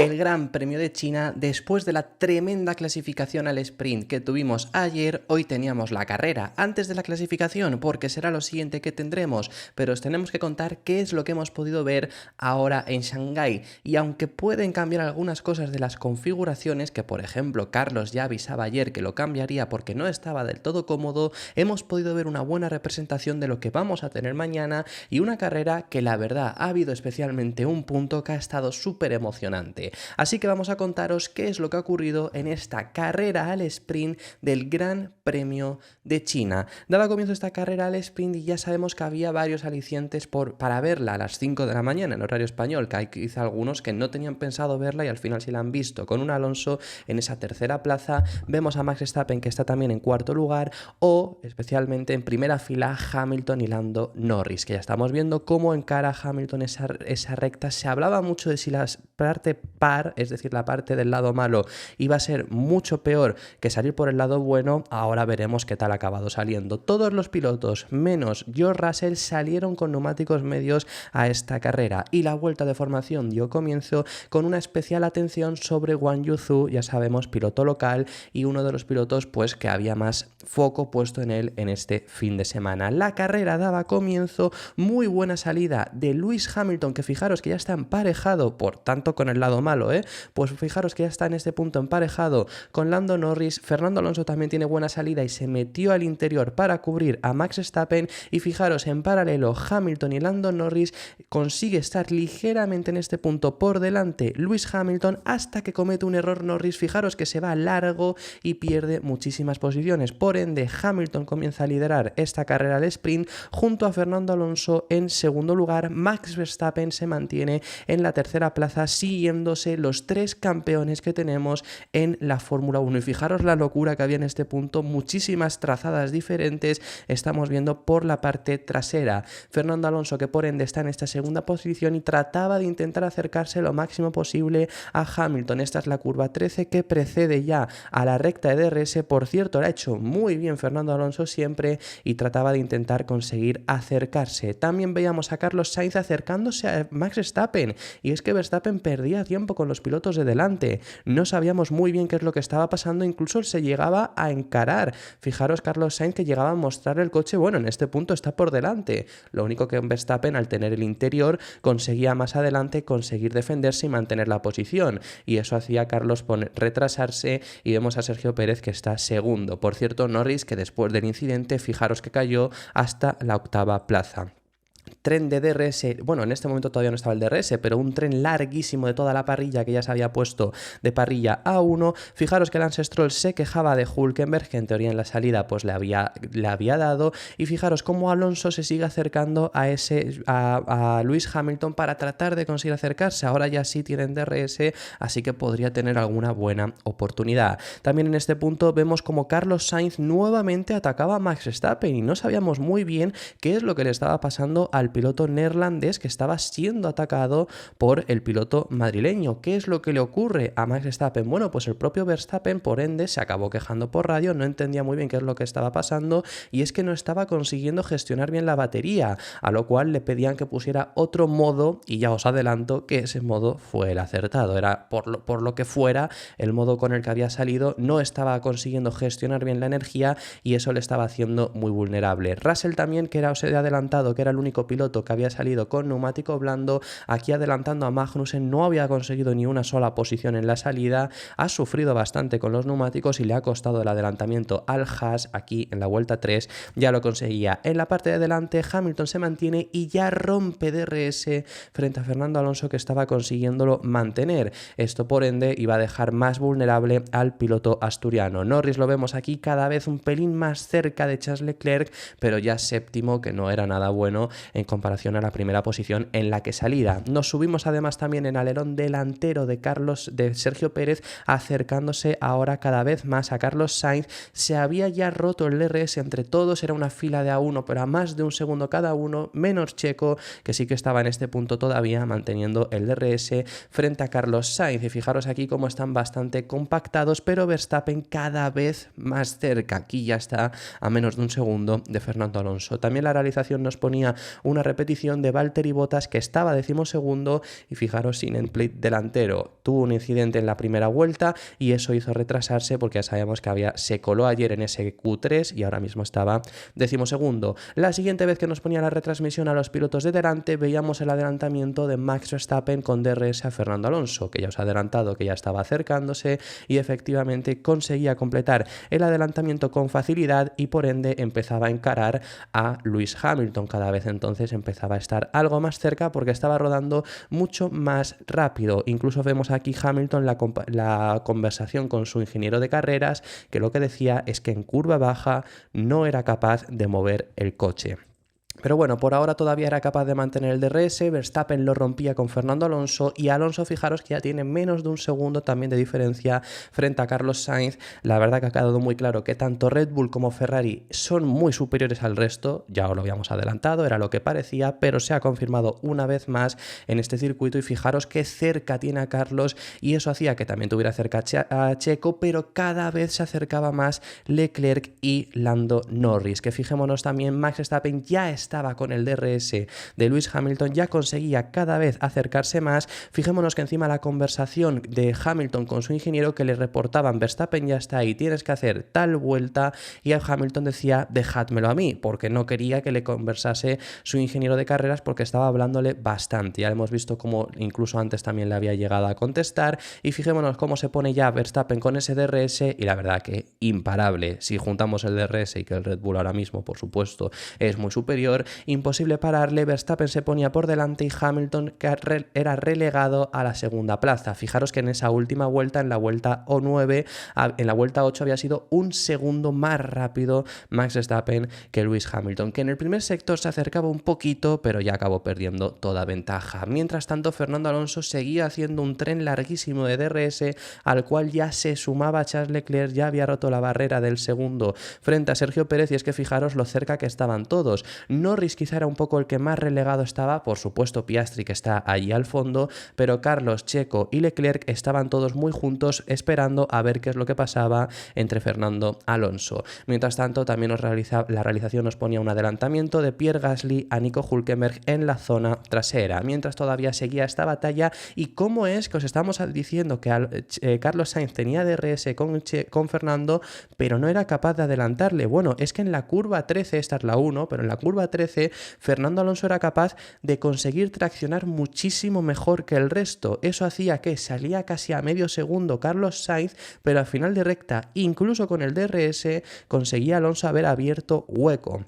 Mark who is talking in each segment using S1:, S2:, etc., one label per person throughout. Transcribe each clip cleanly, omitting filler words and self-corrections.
S1: El Gran Premio de China, después de la tremenda clasificación al sprint que tuvimos ayer, hoy teníamos la carrera antes de la clasificación, porque será lo siguiente que tendremos, pero os tenemos que contar qué es lo que hemos podido ver ahora en Shanghái. Y aunque pueden cambiar algunas cosas de las configuraciones, que por ejemplo Carlos ya avisaba ayer que lo cambiaría porque no estaba del todo cómodo, hemos podido ver una buena representación de lo que vamos a tener mañana y una carrera que la verdad ha habido especialmente un punto que ha estado súper emocionante. Así que vamos a contaros qué es lo que ha ocurrido en esta carrera al sprint del Gran Premio de China. Daba comienzo esta carrera al sprint y ya sabemos que había varios alicientes para verla a las 5 de la mañana en horario español, que hay quizá algunos que no tenían pensado verla y al final sí la han visto. Con un Alonso en esa tercera plaza, vemos a Max Verstappen que está también en cuarto lugar, o especialmente en primera fila Hamilton y Lando Norris, que ya estamos viendo cómo encara Hamilton esa recta. Se hablaba mucho de si la parte par, es decir, la parte del lado malo, iba a ser mucho peor que salir por el lado bueno. Ahora veremos qué tal ha acabado saliendo. Todos los pilotos, menos George Russell, salieron con neumáticos medios a esta carrera y la vuelta de formación dio comienzo con una especial atención sobre Wang Yuzu, ya sabemos, piloto local y uno de los pilotos pues que había más foco puesto en él en este fin de semana. La carrera daba comienzo, muy buena salida de Lewis Hamilton, que fijaros que ya está emparejado, por tanto con el lado malo, pues fijaros que ya está en este punto emparejado con Lando Norris. Fernando Alonso también tiene buena salida y se metió al interior para cubrir a Max Verstappen, y fijaros en paralelo Hamilton y Lando Norris consigue estar ligeramente en este punto por delante Lewis Hamilton hasta que comete un error Norris. Fijaros que se va largo y pierde muchísimas posiciones, por ende Hamilton comienza a liderar esta carrera al sprint junto a Fernando Alonso en segundo lugar. Max Verstappen se mantiene en la tercera plaza, siguiéndose los tres campeones que tenemos en la Fórmula 1. Y fijaros la locura que había en este punto, muchísimas trazadas diferentes estamos viendo por la parte trasera. Fernando Alonso, que por ende está en esta segunda posición y trataba de intentar acercarse lo máximo posible a Hamilton. Esta es la curva 13 que precede ya a la recta de DRS. Por cierto, lo ha hecho muy bien Fernando Alonso siempre y trataba de intentar conseguir acercarse. También veíamos a Carlos Sainz acercándose a Max Verstappen, y es que Verstappen perdía tiempo con los pilotos de delante. No sabíamos muy bien qué es lo que estaba pasando, incluso se llegaba a encarar. Fijaros Carlos Sainz que llegaba a mostrar el coche, bueno, en este punto está por delante. Lo único que Verstappen, al tener el interior, conseguía más adelante conseguir defenderse y mantener la posición, y eso hacía a Carlos retrasarse, y vemos a Sergio Pérez que está segundo. Por cierto, Norris, que después del incidente, fijaros que cayó hasta la octava plaza. Tren de DRS, bueno, en este momento todavía no estaba el DRS, pero un tren larguísimo de toda la parrilla que ya se había puesto de parrilla A1. Fijaros que Lance Stroll se quejaba de Hülkenberg, que en teoría en la salida pues le había dado, y fijaros cómo Alonso se sigue acercando a Lewis Hamilton para tratar de conseguir acercarse. Ahora ya sí tienen DRS, así que podría tener alguna buena oportunidad. También en este punto vemos como Carlos Sainz nuevamente atacaba a Max Verstappen y no sabíamos muy bien qué es lo que le estaba pasando al piloto neerlandés, que estaba siendo atacado por el piloto madrileño. ¿Qué es lo que le ocurre a Max Verstappen? Bueno, pues el propio Verstappen, por ende, se acabó quejando por radio, no entendía muy bien qué es lo que estaba pasando, y es que no estaba consiguiendo gestionar bien la batería, a lo cual le pedían que pusiera otro modo, y ya os adelanto que ese modo fue el acertado. Era por lo que fuera, el modo con el que había salido no estaba consiguiendo gestionar bien la energía y eso le estaba haciendo muy vulnerable. Russell también, que os he adelantado que era el único piloto que había salido con neumático blando, aquí adelantando a Magnussen, no había conseguido ni una sola posición en la salida, ha sufrido bastante con los neumáticos y le ha costado el adelantamiento al Haas. Aquí en la vuelta 3 ya lo conseguía. En la parte de delante Hamilton se mantiene y ya rompe DRS frente a Fernando Alonso, que estaba consiguiéndolo mantener. Esto por ende iba a dejar más vulnerable al piloto asturiano. Norris lo vemos aquí cada vez un pelín más cerca de Charles Leclerc, pero ya séptimo, que no era nada bueno en comparación a la primera posición en la que salía. Nos subimos además también en alerón delantero de Sergio Pérez, acercándose ahora cada vez más a Carlos Sainz. Se había ya roto el DRS entre todos, era una fila de A1, pero a más de un segundo cada uno, menos Checo, que sí que estaba en este punto todavía manteniendo el DRS frente a Carlos Sainz. Y fijaros aquí cómo están bastante compactados, pero Verstappen cada vez más cerca. Aquí ya está a menos de un segundo de Fernando Alonso. También la realización nos ponía una repetición de Valtteri Bottas, que estaba 12º y fijaros sin el plate delantero. Tuvo un incidente en la primera vuelta y eso hizo retrasarse porque ya sabemos que se coló ayer en ese Q3 y ahora mismo estaba 12º. La siguiente vez que nos ponía la retransmisión a los pilotos de delante, veíamos el adelantamiento de Max Verstappen con DRS a Fernando Alonso, que ya os ha adelantado que ya estaba acercándose y efectivamente conseguía completar el adelantamiento con facilidad y por ende empezaba a encarar a Lewis Hamilton. Cada vez entonces empezaba a estar algo más cerca porque estaba rodando mucho más rápido. Incluso vemos aquí Hamilton la conversación con su ingeniero de carreras, que lo que decía es que en curva baja no era capaz de mover el coche. Pero bueno, por ahora todavía era capaz de mantener el DRS, Verstappen lo rompía con Fernando Alonso y Alonso, fijaros que ya tiene menos de un segundo también de diferencia frente a Carlos Sainz. La verdad que ha quedado muy claro que tanto Red Bull como Ferrari son muy superiores al resto, ya os lo habíamos adelantado, era lo que parecía, pero se ha confirmado una vez más en este circuito y fijaros qué cerca tiene a Carlos y eso hacía que también tuviera cerca a Checo, pero cada vez se acercaba más Leclerc y Lando Norris, que fijémonos también Max Verstappen ya estaba con el DRS de Lewis Hamilton, ya conseguía cada vez acercarse más. Fijémonos que encima la conversación de Hamilton con su ingeniero, que le reportaban Verstappen ya está ahí, tienes que hacer tal vuelta, y Hamilton decía dejádmelo a mí, porque no quería que le conversase su ingeniero de carreras porque estaba hablándole bastante. Ya hemos visto cómo incluso antes también le había llegado a contestar y fijémonos cómo se pone ya Verstappen con ese DRS y la verdad que imparable. Si juntamos el DRS y que el Red Bull ahora mismo por supuesto es muy superior, imposible pararle. Verstappen se ponía por delante y Hamilton era relegado a la segunda plaza. Fijaros que en esa última vuelta, en la vuelta O9, en la vuelta 8 había sido un segundo más rápido Max Verstappen que Lewis Hamilton, que en el primer sector se acercaba un poquito, pero ya acabó perdiendo toda ventaja. Mientras tanto, Fernando Alonso seguía haciendo un tren larguísimo de DRS, al cual ya se sumaba Charles Leclerc, ya había roto la barrera del segundo frente a Sergio Pérez, y es que fijaros lo cerca que estaban todos. Norris quizá era un poco el que más relegado estaba, por supuesto Piastri, que está allí al fondo, pero Carlos, Checo y Leclerc estaban todos muy juntos esperando a ver qué es lo que pasaba entre Fernando Alonso. Mientras tanto, también la realización nos ponía un adelantamiento de Pierre Gasly a Nico Hülkenberg en la zona trasera, mientras todavía seguía esta batalla. ¿Y cómo es que os estamos diciendo que Carlos Sainz tenía DRS con Fernando, pero no era capaz de adelantarle? Bueno, es que en la curva 13, esta es la 1, pero en la curva 13, Fernando Alonso era capaz de conseguir traccionar muchísimo mejor que el resto. Eso hacía que salía casi a medio segundo Carlos Sainz, pero al final de recta, incluso con el DRS, conseguía Alonso haber abierto hueco.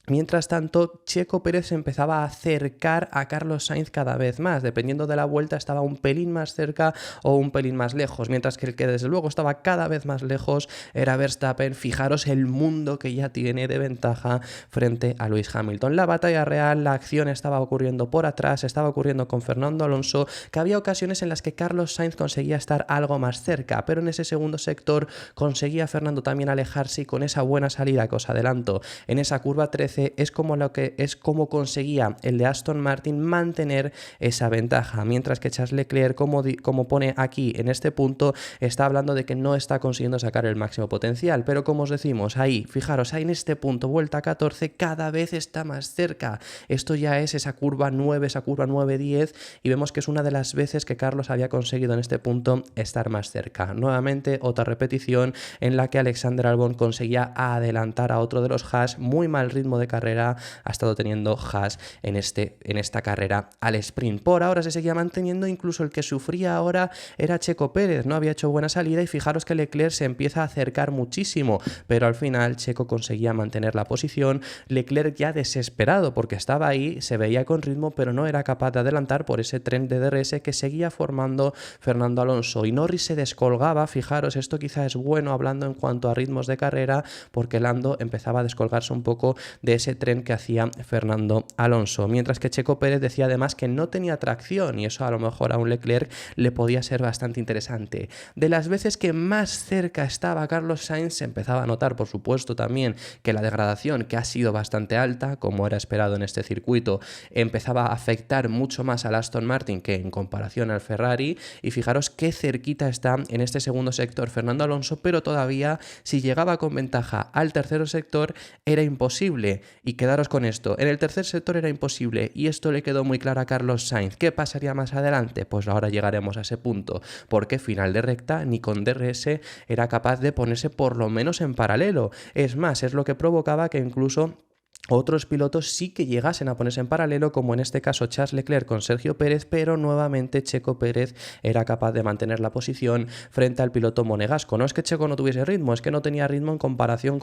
S1: Mientras tanto, Checo Pérez se empezaba a acercar a Carlos Sainz cada vez más. Dependiendo de la vuelta, estaba un pelín más cerca o un pelín más lejos. Mientras que el que desde luego estaba cada vez más lejos era Verstappen. Fijaros el mundo que ya tiene de ventaja frente a Lewis Hamilton. La batalla real, la acción estaba ocurriendo por atrás, estaba ocurriendo con Fernando Alonso, que había ocasiones en las que Carlos Sainz conseguía estar algo más cerca, pero en ese segundo sector conseguía Fernando también alejarse y con esa buena salida que os adelanto en esa curva 13 es como conseguía el de Aston Martin mantener esa ventaja, mientras que Charles Leclerc, como pone aquí en este punto, está hablando de que no está consiguiendo sacar el máximo potencial, pero como os decimos, ahí, fijaros, ahí en este punto, vuelta 14, cada vez está más cerca. Esto ya es esa curva 9, esa curva 9-10, y vemos que es una de las veces que Carlos había conseguido en este punto estar más cerca. Nuevamente, otra repetición en la que Alexander Albon conseguía adelantar a otro de los Haas. Muy mal ritmo de carrera ha estado teniendo Haas en esta carrera al sprint. Por ahora se seguía manteniendo, incluso el que sufría ahora era Checo Pérez, no había hecho buena salida y fijaros que Leclerc se empieza a acercar muchísimo, pero al final Checo conseguía mantener la posición. Leclerc ya desesperado porque estaba ahí, se veía con ritmo, pero no era capaz de adelantar por ese tren de DRS que seguía formando Fernando Alonso, y Norris se descolgaba. Fijaros, esto quizá es bueno hablando en cuanto a ritmos de carrera, porque Lando empezaba a descolgarse un poco de ese tren que hacía Fernando Alonso, mientras que Checo Pérez decía además que no tenía tracción, y eso a lo mejor a un Leclerc le podía ser bastante interesante. De las veces que más cerca estaba Carlos Sainz, se empezaba a notar, por supuesto, también que la degradación, que ha sido bastante alta, como era esperado en este circuito, empezaba a afectar mucho más al Aston Martin que en comparación al Ferrari, y fijaros qué cerquita está en este segundo sector Fernando Alonso, pero todavía si llegaba con ventaja al tercer sector era imposible. imposible. Y quedaros con esto, en el tercer sector era imposible y esto le quedó muy claro a Carlos Sainz. ¿Qué pasaría más adelante? Pues ahora llegaremos a ese punto, porque final de recta ni con DRS era capaz de ponerse por lo menos en paralelo. Es más, es lo que provocaba que incluso otros pilotos sí que llegasen a ponerse en paralelo, como en este caso Charles Leclerc con Sergio Pérez, pero nuevamente Checo Pérez era capaz de mantener la posición frente al piloto monegasco. No es que Checo no tuviese ritmo, es que no tenía ritmo en comparación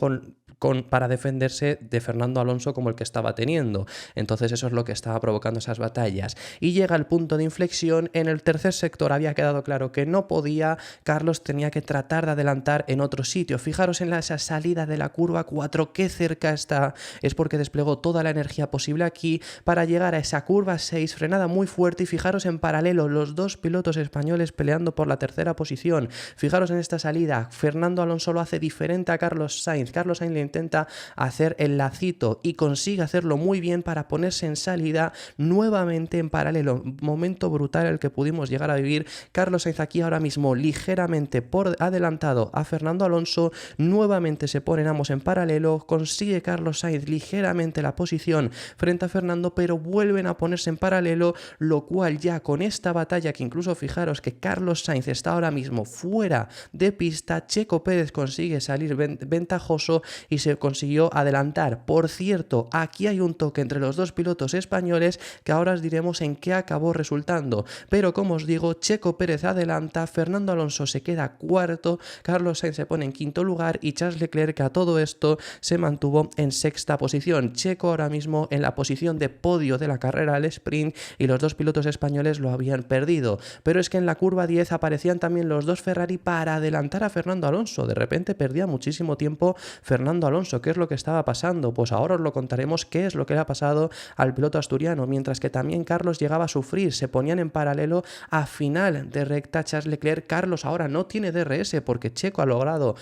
S1: para defenderse de Fernando Alonso como el que estaba teniendo. Entonces eso es lo que estaba provocando esas batallas. Y llega el punto de inflexión, en el tercer sector había quedado claro que no podía, Carlos tenía que tratar de adelantar en otro sitio. Fijaros en esa salida de la curva 4, qué cerca está, es porque desplegó toda la energía posible aquí para llegar a esa curva 6, frenada muy fuerte, y fijaros en paralelo los dos pilotos españoles peleando por la tercera posición. Fijaros en esta salida, Fernando Alonso lo hace diferente a Carlos Sainz. Carlos Sainz le intenta hacer el lacito y consigue hacerlo muy bien para ponerse en salida nuevamente en paralelo. Momento brutal el que pudimos llegar a vivir. Carlos Sainz aquí ahora mismo ligeramente por adelantado a Fernando Alonso, nuevamente se ponen ambos en paralelo, consigue Carlos Sainz ligeramente la posición frente a Fernando, pero vuelven a ponerse en paralelo, lo cual ya con esta batalla, que incluso fijaros que Carlos Sainz está ahora mismo fuera de pista, Checo Pérez consigue salir ventajoso y se consiguió adelantar. Por cierto, aquí hay un toque entre los dos pilotos españoles que ahora os diremos en qué acabó resultando, pero como os digo, Checo Pérez adelanta, Fernando Alonso se queda cuarto, Carlos Sainz se pone en quinto lugar y Charles Leclerc, que a todo esto se mantuvo en sexta posición. Checo ahora mismo en la posición de podio de la carrera al sprint y los dos pilotos españoles lo habían perdido. Pero es que en la curva 10 aparecían también los dos Ferrari para adelantar a Fernando Alonso. De repente perdía muchísimo tiempo Fernando Alonso. ¿Qué es lo que estaba pasando? Pues ahora os lo contaremos qué es lo que le ha pasado al piloto asturiano, mientras que también Carlos llegaba a sufrir. Se ponían en paralelo a final de recta Charles Leclerc. Carlos ahora no tiene DRS porque Checo ha logrado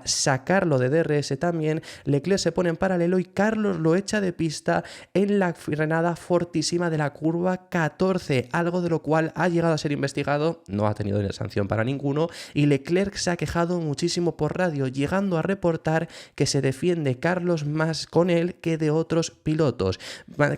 S1: sacarlo de DRS también. Leclerc se pone en paralelo y Carlos lo echa de pista en la frenada fortísima de la curva 14, algo de lo cual ha llegado a ser investigado, no ha tenido sanción para ninguno, y Leclerc se ha quejado muchísimo por radio, llegando a reportar que se defiende Carlos más con él que de otros pilotos.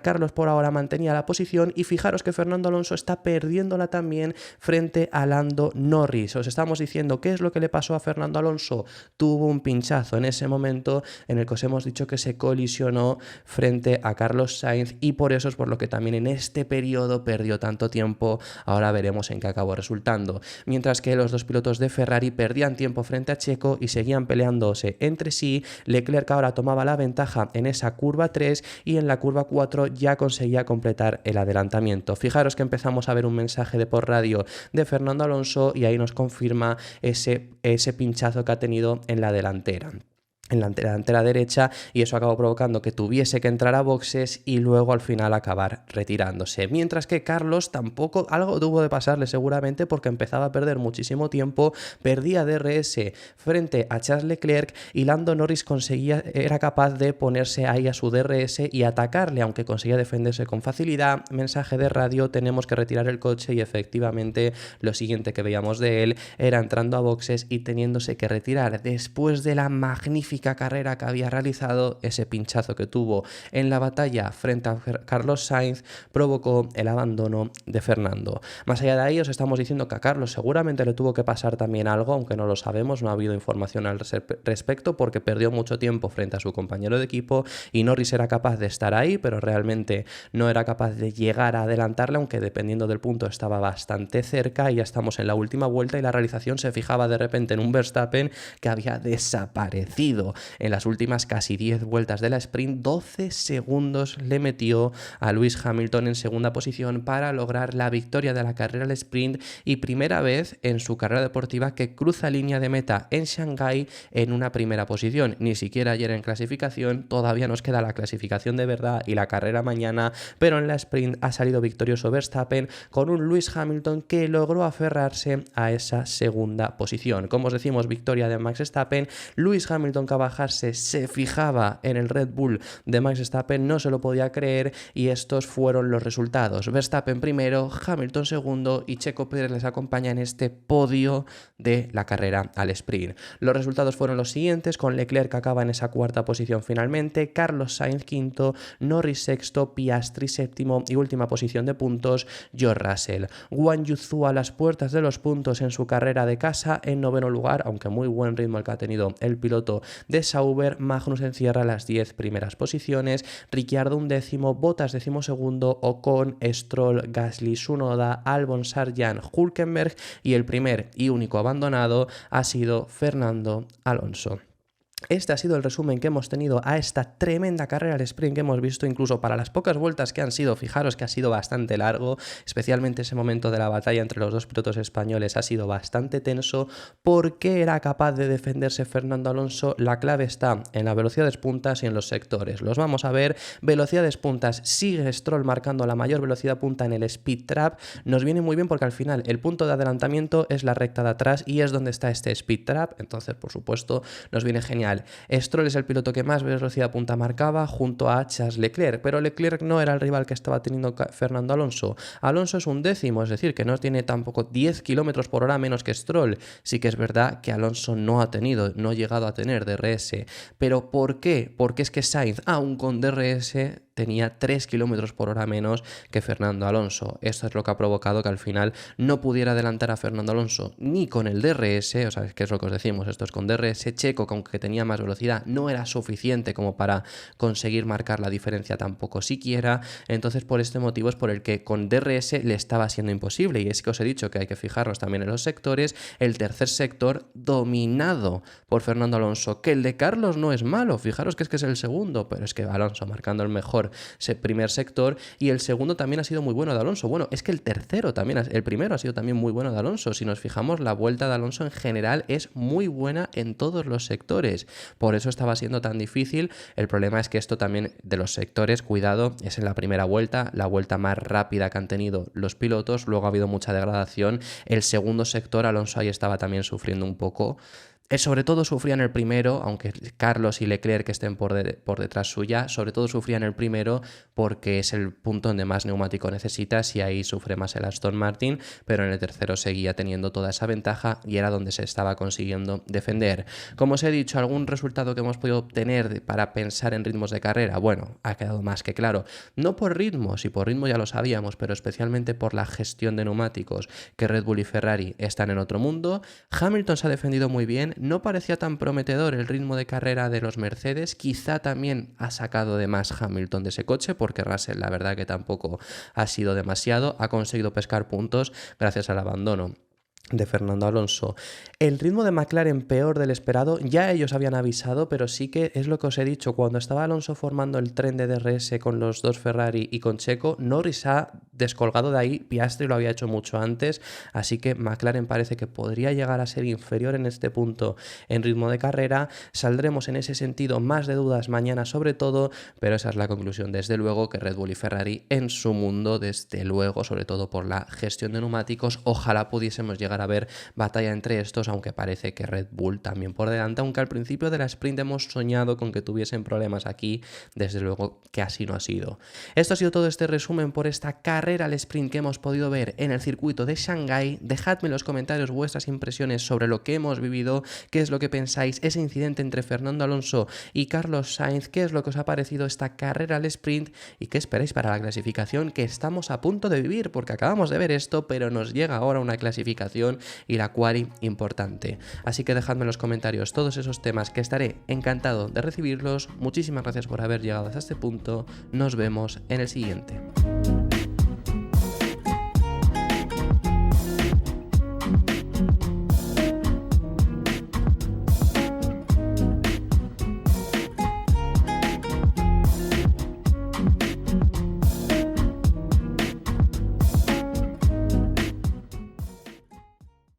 S1: Carlos por ahora mantenía la posición y fijaros que Fernando Alonso está perdiéndola también frente a Lando Norris. Os estamos diciendo qué es lo que le pasó a Fernando Alonso. Tuvo un pinchazo en ese momento en el que os hemos dicho que se colisionó frente a Carlos Sainz y por eso es por lo que también en este periodo perdió tanto tiempo. Ahora veremos en qué acabó resultando. Mientras que los dos pilotos de Ferrari perdían tiempo frente a Checo y seguían peleándose entre sí, Leclerc ahora tomaba la ventaja en esa curva 3 y en la curva 4 ya conseguía completar el adelantamiento. Fijaros que empezamos a ver un mensaje de por radio de Fernando Alonso y ahí nos confirma ese pinchazo que ha tenido en la delantera derecha, y eso acabó provocando que tuviese que entrar a boxes y luego al final acabar retirándose. Mientras que Carlos tampoco, algo tuvo de pasarle seguramente porque empezaba a perder muchísimo tiempo, perdía DRS frente a Charles Leclerc y Lando Norris era capaz de ponerse ahí a su DRS y atacarle, aunque conseguía defenderse con facilidad. Mensaje de radio, tenemos que retirar el coche, y efectivamente lo siguiente que veíamos de él era entrando a boxes y teniéndose que retirar después de la magnífica carrera que había realizado. Ese pinchazo que tuvo en la batalla frente a Carlos Sainz provocó el abandono de Fernando. Más allá de ahí os estamos diciendo que a Carlos seguramente le tuvo que pasar también algo, aunque no lo sabemos, no ha habido información al respecto porque perdió mucho tiempo frente a su compañero de equipo y Norris era capaz de estar ahí, pero realmente no era capaz de llegar a adelantarle, aunque dependiendo del punto estaba bastante cerca. Y ya estamos en la última vuelta y la realización se fijaba de repente en un Verstappen que había desaparecido en las últimas casi 10 vueltas de la sprint. 12 segundos le metió a Lewis Hamilton en segunda posición para lograr la victoria de la carrera al sprint y primera vez en su carrera deportiva que cruza línea de meta en Shanghái en una primera posición. Ni siquiera ayer en clasificación, todavía nos queda la clasificación de verdad y la carrera mañana, pero en la sprint ha salido victorioso Verstappen con un Lewis Hamilton que logró aferrarse a esa segunda posición. Como os decimos, victoria de Max Verstappen, Lewis Hamilton que nunca bajarse, se fijaba en el Red Bull de Max Verstappen, no se lo podía creer y estos fueron los resultados. Verstappen primero, Hamilton segundo y Checo Pérez les acompaña en este podio de la carrera al sprint. Los resultados fueron los siguientes, con Leclerc que acaba en esa cuarta posición finalmente, Carlos Sainz quinto, Norris sexto, Piastri séptimo y última posición de puntos, George Russell. Guan Yu Zhou a las puertas de los puntos en su carrera de casa en noveno lugar, aunque muy buen ritmo el que ha tenido el piloto de Sauber. Magnussen cierra las 10 primeras posiciones, Ricciardo undécimo, Bottas decimosegundo, Ocon, Stroll, Gasly, Tsunoda, Albon, Sargent, Hülkenberg y el primer y único abandonado ha sido Fernando Alonso. Este ha sido el resumen que hemos tenido a esta tremenda carrera al sprint que hemos visto, incluso para las pocas vueltas que han sido. Fijaros que ha sido bastante largo, especialmente ese momento de la batalla entre los dos pilotos españoles ha sido bastante tenso. ¿Por qué era capaz de defenderse Fernando Alonso? La clave está en las velocidades puntas y en los sectores. Los vamos a ver. Velocidades puntas, sigue Stroll marcando la mayor velocidad punta en el speed trap. Nos viene muy bien porque al final el punto de adelantamiento es la recta de atrás y es donde está este speed trap, entonces por supuesto nos viene genial. Stroll es el piloto que más velocidad punta marcaba junto a Charles Leclerc, pero Leclerc no era el rival que estaba teniendo Fernando Alonso. Alonso es un décimo, es decir, que no tiene tampoco 10 km por hora menos que Stroll. Sí que es verdad que Alonso no ha llegado a tener DRS. ¿Pero por qué? Porque es que Sainz, aún con DRS, tenía 3 km por hora menos que Fernando Alonso. Esto es lo que ha provocado que al final no pudiera adelantar a Fernando Alonso ni con el DRS, o sea, que es lo que os decimos, esto es con DRS. Checo, que aunque tenía más velocidad, no era suficiente como para conseguir marcar la diferencia tampoco siquiera. Entonces, por este motivo es por el que con DRS le estaba siendo imposible. Y es que os he dicho que hay que fijarnos también en los sectores. El tercer sector dominado por Fernando Alonso, que el de Carlos no es malo, fijaros que es el segundo, pero es que Alonso marcando el mejor primer sector, y el segundo también ha sido muy bueno de Alonso. Bueno, es que el tercero también, el primero ha sido también muy bueno de Alonso. Si nos fijamos, la vuelta de Alonso en general es muy buena en todos los sectores. Por eso estaba siendo tan difícil. El problema es que esto también de los sectores, cuidado, es en la primera vuelta, la vuelta más rápida que han tenido los pilotos. Luego ha habido mucha degradación. El segundo sector, Alonso ahí estaba también sufriendo un poco. Sobre todo sufrían el primero, aunque Carlos y Leclerc que estén por detrás suya, sobre todo sufrían el primero porque es el punto donde más neumático necesitas y ahí sufre más el Aston Martin, pero en el tercero seguía teniendo toda esa ventaja y era donde se estaba consiguiendo defender. Como os he dicho, algún resultado que hemos podido obtener para pensar en ritmos de carrera, bueno, ha quedado más que claro. No por ritmo, si por ritmo ya lo sabíamos, pero especialmente por la gestión de neumáticos, que Red Bull y Ferrari están en otro mundo. Hamilton se ha defendido muy bien. No parecía tan prometedor el ritmo de carrera de los Mercedes, quizá también ha sacado de más Hamilton de ese coche, porque Russell la verdad que tampoco ha sido demasiado, ha conseguido pescar puntos gracias al abandono de Fernando Alonso. El ritmo de McLaren peor del esperado, ya ellos habían avisado, pero sí que es lo que os he dicho, cuando estaba Alonso formando el tren de DRS con los dos Ferrari y con Checo, Norris ha descolgado de ahí, Piastri lo había hecho mucho antes, así que McLaren parece que podría llegar a ser inferior en este punto en ritmo de carrera. Saldremos en ese sentido más de dudas mañana sobre todo, pero esa es la conclusión, desde luego, que Red Bull y Ferrari en su mundo, desde luego, sobre todo por la gestión de neumáticos. Ojalá pudiésemos llegar a ver batalla entre estos, aunque parece que Red Bull también por delante, aunque al principio de la sprint hemos soñado con que tuviesen problemas aquí, desde luego que así no ha sido. Esto ha sido todo este resumen por esta carrera al sprint que hemos podido ver en el circuito de Shanghái. Dejadme en los comentarios vuestras impresiones sobre lo que hemos vivido, qué es lo que pensáis, ese incidente entre Fernando Alonso y Carlos Sainz, qué es lo que os ha parecido esta carrera al sprint y qué esperáis para la clasificación que estamos a punto de vivir, porque acabamos de ver esto, pero nos llega ahora una clasificación y la quali importante. Así que dejadme en los comentarios todos esos temas, que estaré encantado de recibirlos. Muchísimas gracias por haber llegado hasta este punto. Nos vemos en el siguiente.